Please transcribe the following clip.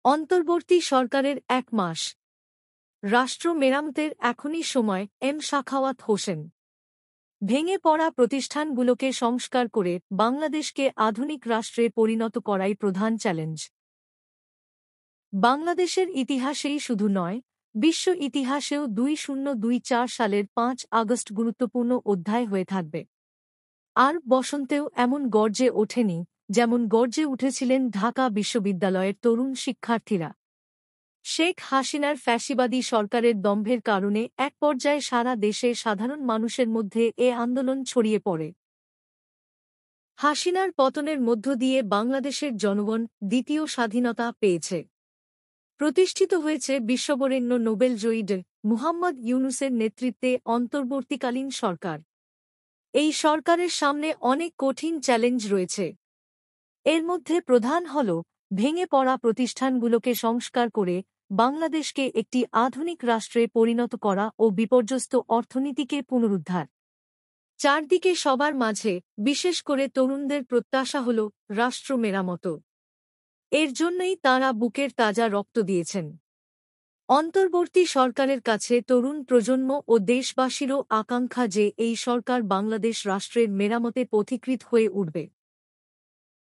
অন্তর্বর্তী সরকারের ১ মাস। রাষ্ট্র মেরামতের এখনই সময়। এম সাখাওয়াত হোসেন। ভেঙে পড়া প্রতিষ্ঠানগুলোকে সংস্কার করে বাংলাদেশকে আধুনিক রাষ্ট্রে পরিণত করাই প্রধান চ্যালেঞ্জ। বাংলাদেশের ইতিহাসেই শুধু নয়, বিশ্ব ইতিহাসেও 2024 সালের ৫ আগস্ট গুরুত্বপূর্ণ অধ্যায় হয়ে থাকবে। আর বসন্তেও এমন গর্জে ওঠেনি, যেমন গর্জে উঠেছিলেন ঢাকা বিশ্ববিদ্যালয়ের তরুণ শিক্ষার্থীরা। শেখ হাসিনার ফ্যাসিবাদী সরকারের দম্ভের কারণে এক পর্যায়ে সারা দেশে সাধারণ মানুষের মধ্যে এ আন্দোলন ছড়িয়ে পড়ে। হাসিনার পতনের মধ্য দিয়ে বাংলাদেশের জনগণ দ্বিতীয় স্বাধীনতা পেয়েছে। প্রতিষ্ঠিত হয়েছে বিশ্ববরেণ্য নোবেলজয়ী ড. মুহাম্মদ ইউনূসের নেতৃত্বে অন্তর্বর্তীকালীন সরকার। এই সরকারের সামনে অনেক কঠিন চ্যালেঞ্জ রয়েছে। এর মধ্যে প্রধান হল ভেঙে পড়া প্রতিষ্ঠানগুলোকে সংস্কার করে বাংলাদেশকে একটি আধুনিক রাষ্ট্রে পরিণত করা ও বিপর্যস্ত অর্থনীতিকে পুনরুদ্ধার। চারদিকে সবার মাঝে, বিশেষ করে তরুণদের প্রত্যাশা হল রাষ্ট্র মেরামত। এর জন্যই তাঁরা বুকের তাজা রক্ত দিয়েছেন। অন্তর্বর্তী সরকারের কাছে তরুণ প্রজন্ম ও দেশবাসীরও আকাঙ্ক্ষা যে এই সরকার বাংলাদেশ রাষ্ট্রের মেরামতে পথিকৃৎ হয়ে উঠবে।